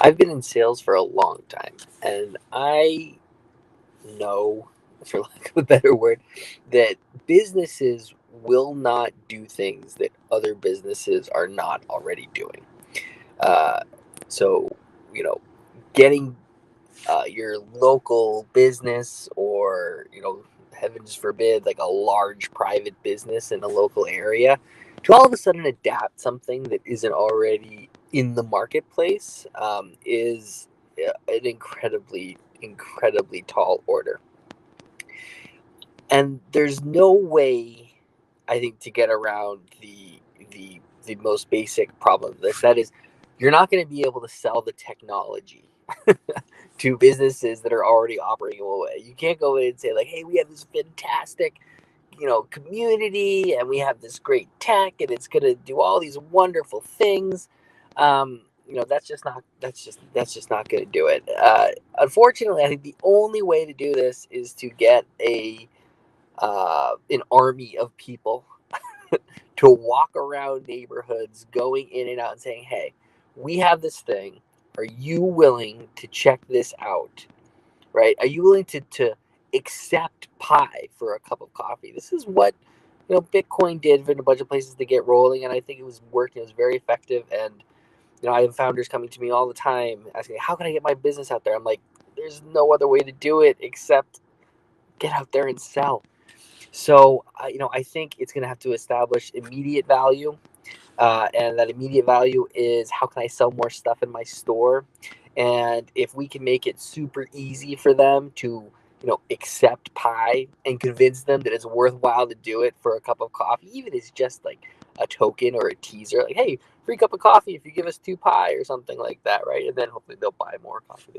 I've been in sales for a long time, and I know, for lack of a better word, that businesses will not do things that other businesses are not already doing. Uh, so, you know, getting your local business or, heavens forbid, like a large private business in a local area to all of a sudden adapt something that isn't already in the marketplace is an incredibly tall order. And there's no way, I think, to get around the most basic problem of this. That is, you're not going to be able to sell the technology to businesses that are already operating away. You can't go in and say like, "Hey, we have this fantastic, community, and we have this great tech, and it's going to do all these wonderful things." That's just not going to do it. Unfortunately, I think the only way to do this is to get an army of people to walk around neighborhoods, going in and out and saying, "Hey, we have this thing. Are you willing to check this out? Right? Are you willing to accept pie for a cup of coffee?" This is what Bitcoin did in a bunch of places to get rolling, and I think it was working. It was very effective, and I have founders coming to me all the time asking, "How can I get my business out there?" I'm like, "There's no other way to do it except get out there and sell." So, I think it's going to have to establish immediate value. And that immediate value is, how can I sell more stuff in my store? And if we can make it super easy for them to, accept pie and convince them that it's worthwhile to do it for a cup of coffee, even if it's just like a token or a teaser, like, "Hey, free cup of coffee if you give us 2 pie," or something like that, right? And then hopefully they'll buy more coffee.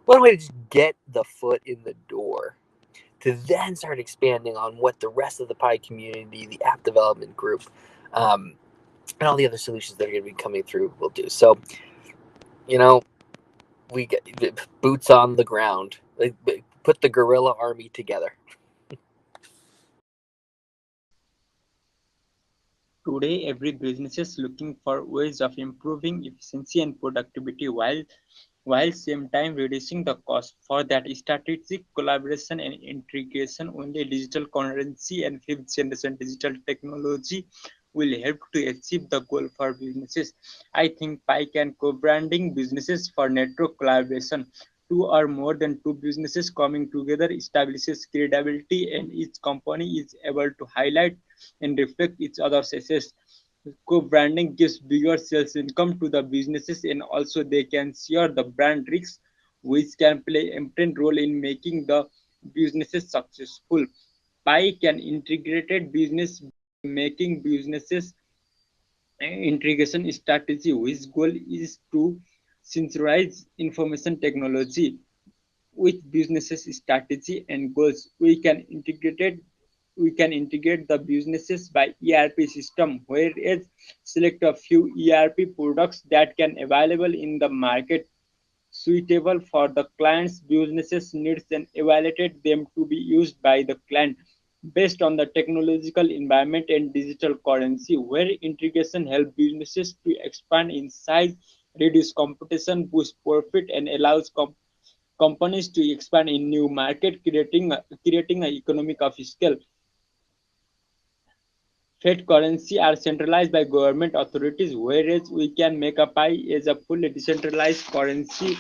One way to just get the foot in the door to then start expanding on what the rest of the Pi community, the app development group, um, and all the other solutions that are going to be coming through will do. So, you know, we get boots on the ground, like, put the guerrilla army together. Today, every business is looking for ways of improving efficiency and productivity while same time reducing the cost. For that, strategic collaboration and integration, only digital currency and fifth generation digital technology will help to achieve the goal for businesses. I think Pike and co-branding businesses for network collaboration. Two or more than two businesses coming together establishes credibility, and each company is able to highlight and reflect each other's assets. Co-branding gives bigger sales income to the businesses, and also they can share the brand risks, which can play an important role in making the businesses successful. Pi can integrated business making businesses integration strategy, which goal is to synchronize information technology with businesses strategy and goals. We can integrate the businesses by ERP system, whereas select a few ERP products that can available in the market suitable for the client's business's needs and evaluate them to be used by the client based on the technological environment and digital currency, where integration helps businesses to expand in size, reduce competition, boost profit, and allows companies to expand in new market, creating an economic of scale. Fiat currency are centralized by government authorities, whereas we can make a Pi as a fully decentralized currency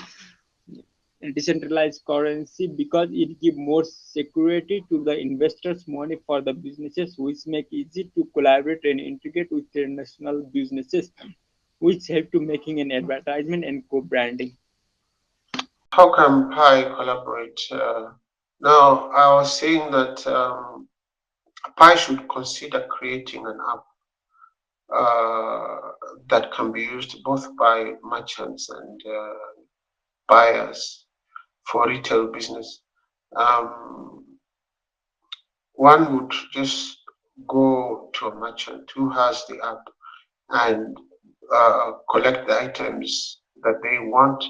because it gives more security to the investors' money for the businesses, which make easy to collaborate and integrate with international businesses, which help to making an advertisement and co-branding. How can Pi collaborate? Now, I was saying that Pi should consider creating an app uh, that can be used both by merchants and buyers for retail business. Um, One would just go to a merchant who has the app and collect the items that they want,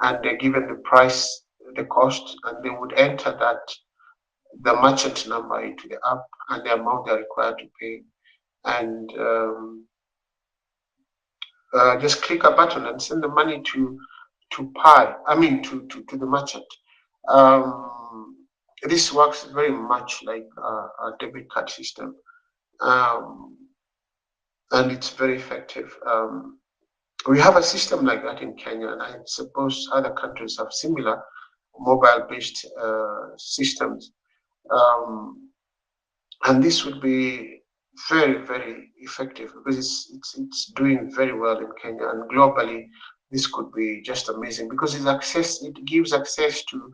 and they're given the price, the cost, and they would enter that the merchant number into the app and the amount they're required to pay, and just click a button and send the money to Pi, I mean to the merchant. Um, this works very much like a debit card system, um, and it's very effective. We have a system like that in Kenya, and I suppose other countries have similar mobile-based systems. Um, and this would be very, very effective because it's doing very well in Kenya, and globally this could be just amazing because it gives access to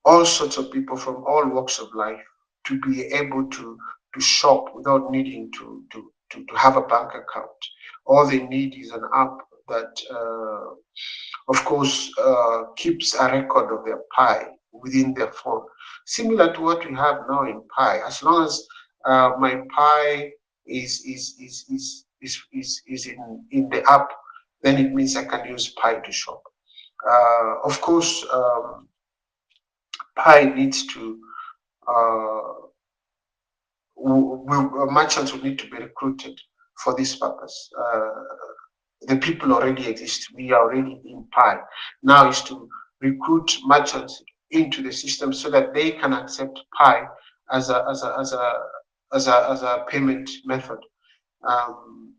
all sorts of people from all walks of life to be able to shop without needing to have a bank account. All they need is an app that of course keeps a record of their pie within their phone, similar to what we have now in pie. As long as my pie is in the app, then it means I can use pie to shop. Of course, pie needs to merchants will need to be recruited for this purpose. The people already exist. We are already in Pi. Now is to recruit merchants into the system so that they can accept Pi as a payment method.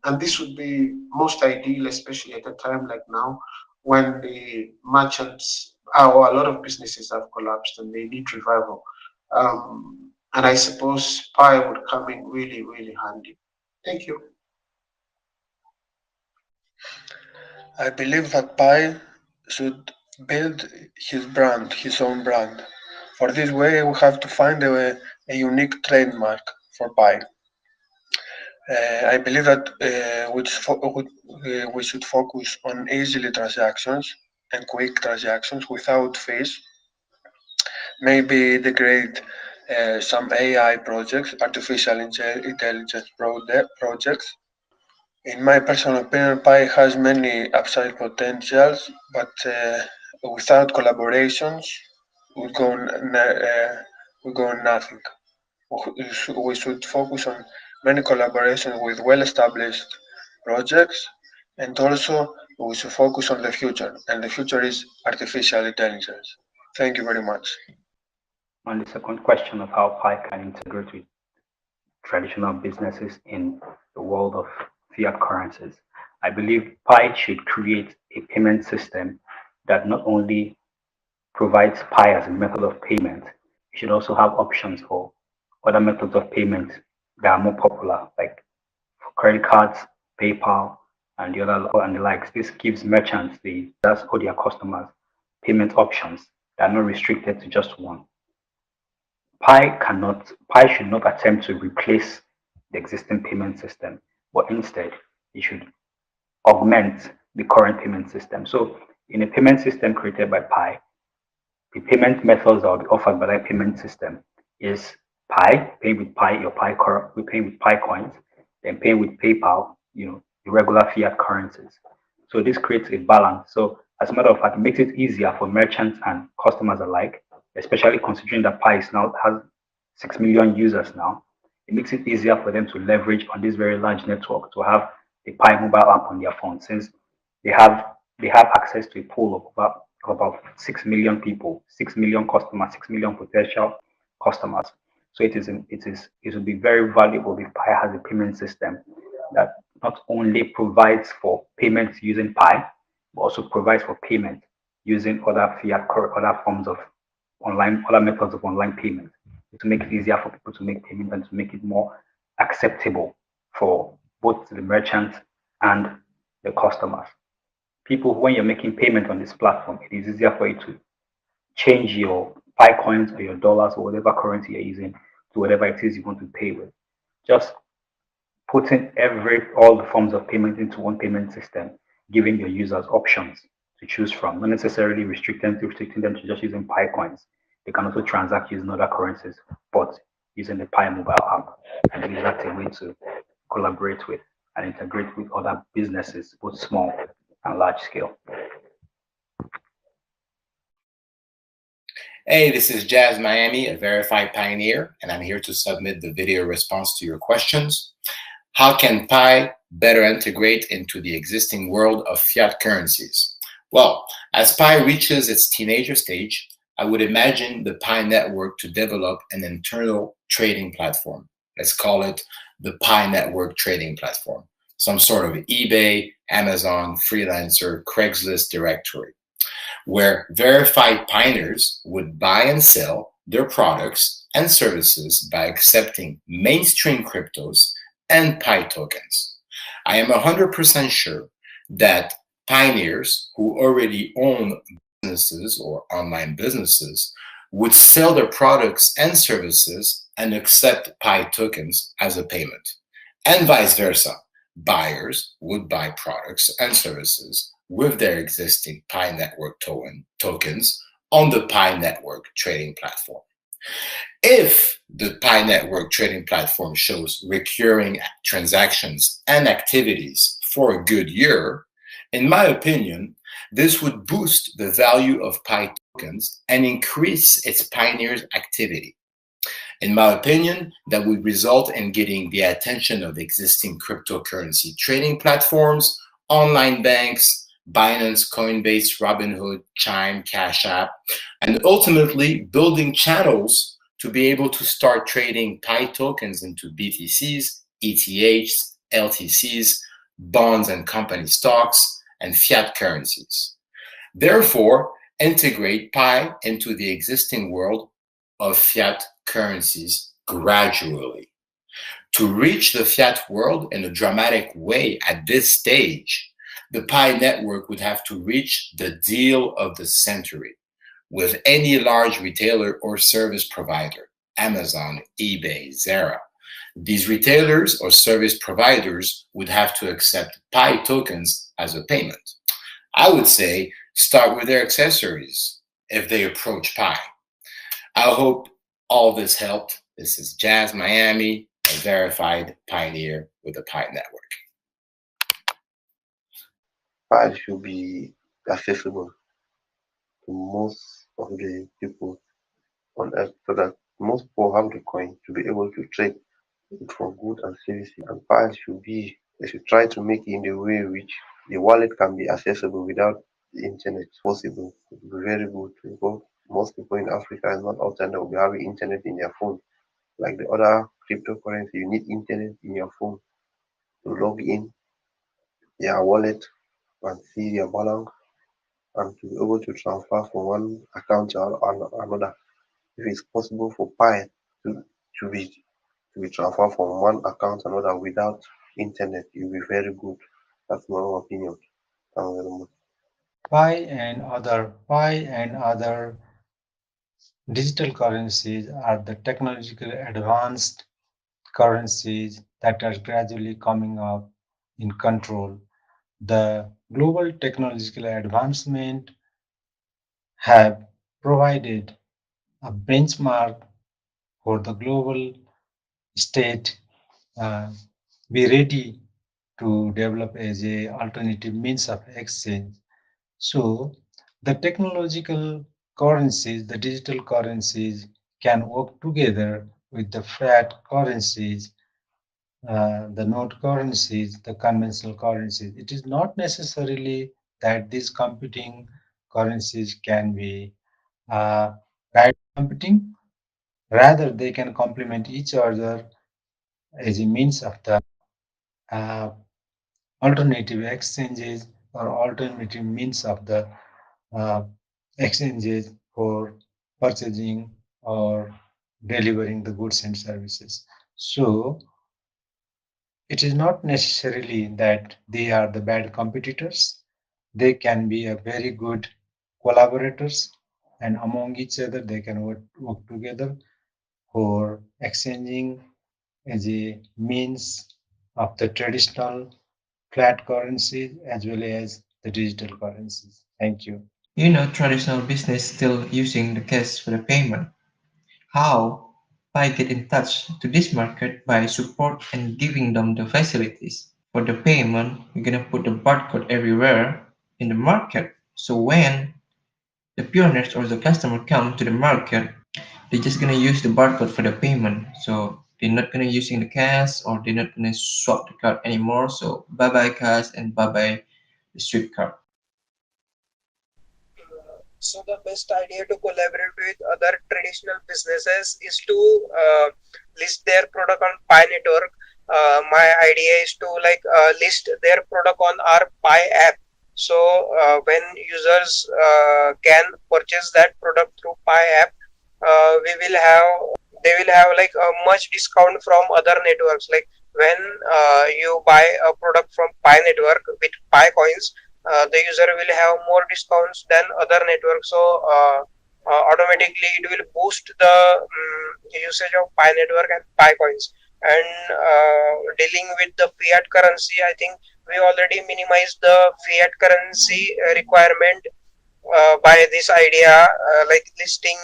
And this would be most ideal, especially at a time like now when the merchants or a lot of businesses have collapsed and they need revival. And I suppose Pi would come in really, really handy. Thank you. I believe that Pi should build his own brand. For this way, we have to find a unique trademark for Pi. I believe that we should focus on easily transactions and quick transactions without fees. Maybe integrate some AI projects, artificial intelligence projects. In my personal opinion, Pi has many upside potentials, but without collaborations, we go we go nothing. We should focus on many collaborations with well-established projects, and also we should focus on the future, and the future is artificial intelligence. Thank you very much. On the second question of how Pi can integrate with traditional businesses in the world of fiat currencies, I believe Pi should create a payment system that not only provides Pi as a method of payment, it should also have options for other methods of payment that are more popular, like for credit cards, PayPal, and the likes. This gives merchants that's all their customers payment options that are not restricted to just one. Pi should not attempt to replace the existing payment system, but instead it should augment the current payment system. So in a payment system created by Pi, the payment methods that will be offered by that payment system is Pi, paying with Pi, we're paying with Pi coins, then paying with PayPal, the regular fiat currencies. So this creates a balance. So as a matter of fact, it makes it easier for merchants and customers alike, especially considering that Pi now has 6 million users now. It makes it easier for them to leverage on this very large network to have a Pi mobile app on their phone, since they have they have access to a pool of about 6 million people, 6 million customers, 6 million potential customers. So it will be very valuable if Pi has a payment system that not only provides for payments using Pi, but also provides for payment using other forms of other methods of online payment to make it easier for people to make payment and to make it more acceptable for both the merchants and the customers. People, when you're making payment on this platform, it is easier for you to change your Pi coins or your dollars or whatever currency you're using to whatever it is you want to pay with. Just putting all the forms of payment into one payment system, giving your users options to choose from, not necessarily restricting them to just using Pi coins. They can also transact using other currencies, but using the Pi mobile app. I believe that's a way to collaborate with and integrate with other businesses, both small and large scale. Hey, this is Jazz Miami, a verified pioneer, and I'm here to submit the video response to your questions. How can Pi better integrate into the existing world of fiat currencies? Well, as Pi reaches its teenager stage, I would imagine the Pi network to develop an internal trading platform. Let's call it the Pi Network Trading Platform, some sort of eBay, Amazon, freelancer, Craigslist directory, where verified pioneers would buy and sell their products and services by accepting mainstream cryptos and Pi tokens. I am 100% sure that pioneers who already own businesses or online businesses would sell their products and services and accept Pi tokens as a payment, and vice versa. Buyers would buy products and services with their existing Pi Network tokens on the Pi Network trading platform. If the Pi Network trading platform shows recurring transactions and activities for a good year, in my opinion, this would boost the value of Pi tokens and increase its pioneers' activity. In my opinion, that would result in getting the attention of existing cryptocurrency trading platforms, online banks, Binance, Coinbase, Robinhood, Chime, Cash App, and ultimately building channels to be able to start trading Pi tokens into BTCs, ETHs, LTCs, bonds and company stocks, and fiat currencies. Therefore, integrate Pi into the existing world of fiat currencies gradually. To reach the fiat world in a dramatic way at this stage, the Pi network would have to reach the deal of the century with any large retailer or service provider, Amazon, eBay, Zara. These retailers or service providers would have to accept Pi tokens as a payment. I would say start with their accessories if they approach Pi. I hope all this helped. This is Jazz Miami, a verified pioneer with the Pi Network. Pi should be accessible to most of the people on earth so that most people have the coin to be able to trade it for good and services. And Pi should be, they should try to make it in a way which the wallet can be accessible without the internet possible. It would be very good because most people in Africa and not outside will be having internet in their phone. Like the other cryptocurrency, you need internet in your phone to log in their wallet and see their balance and to be able to transfer from one account to another. If it's possible for Pi to, to be to be transferred from one account to another without internet, it will be very good. That's my own opinion. Thank you very much. Pi and other digital currencies are the technologically advanced currencies that are gradually coming up in control. The global technological advancement have provided a benchmark for the global state be ready to develop as a alternative means of exchange. So the technological currencies, the digital currencies can work together with the fiat currencies, the note currencies, the conventional currencies. It is not necessarily that these competing currencies can be bad competing. Rather, they can complement each other as a means of the uh, alternative exchanges or alternative means of the uh, exchanges for purchasing or delivering the goods and services. So it is not necessarily that they are the bad competitors. They can be a very good collaborators, and among each other they can work together for exchanging as a means of the traditional flat currencies as well as the digital currencies. Thank you. Traditional business still using the cash for the payment. How? By get in touch to this market by support and giving them the facilities. For the payment, we're gonna put the barcode everywhere in the market. So when the pioneers or the customer come to the market, they're just gonna use the barcode for the payment. So they're not gonna using the cash or they're not gonna swap the card anymore. So bye bye cash and bye bye the street card. So the best idea to collaborate with other traditional businesses is to list their product on Pi network. My idea is to list their product on our Pi app. So when users can purchase that product through Pi app, we will have they will have like a much discount from other networks. Like when you buy a product from Pi network with Pi coins, the user will have more discounts than other networks. So automatically it will boost the usage of Pi network and Pi coins. And dealing with the fiat currency, I think we already minimized the fiat currency requirement by this idea, like listing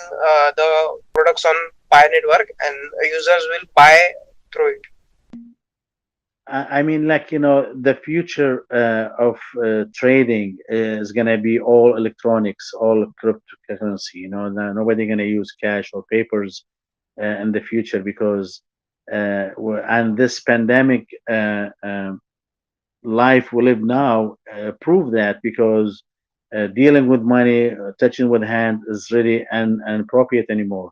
the products on Pi network, and users will buy through it. I mean, like, the future of trading is gonna be all electronics, all cryptocurrency. Nobody gonna use cash or papers in the future because and this pandemic life we live now prove that because dealing with money, touching with hand is really inappropriate anymore.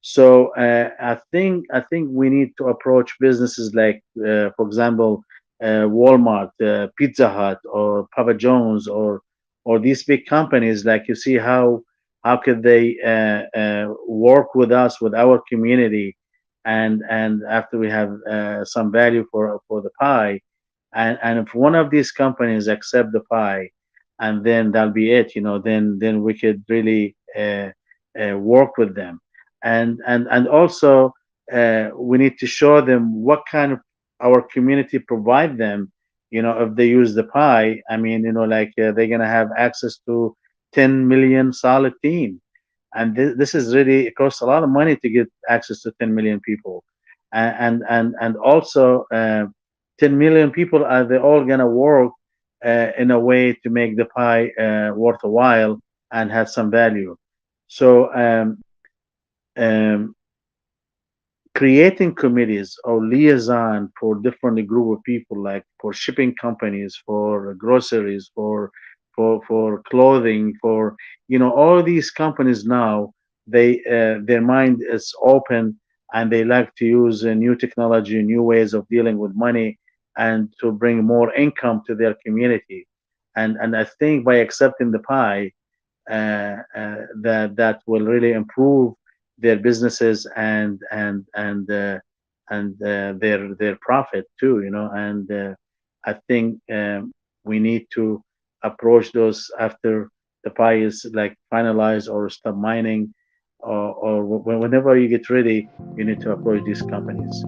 So I think we need to approach businesses like, for example, Walmart, Pizza Hut, or Papa John's, or these big companies. Like, you see how could they work with us, with our community, and after we have some value for the pie, and if one of these companies accept the pie, and then that'll be it. Then we could really work with them, and also we need to show them what kind of our community provide them. If they use the pie, I mean, like, they're gonna have access to 10 million solid team, and this is really, it costs a lot of money to get access to 10 million people, and also 10 million people, are they all gonna work in a way to make the pie worth a while and have some value. So um, creating committees or liaison for different group of people, like for shipping companies, for groceries, for clothing, for all these companies now, they their mind is open, and they like to use new technology, new ways of dealing with money, and to bring more income to their community. And I think by accepting the pie, that will really improve their businesses and their profit too. And I think we need to approach those after the pie is like finalized or stop mining, or whenever you get ready, you need to approach these companies.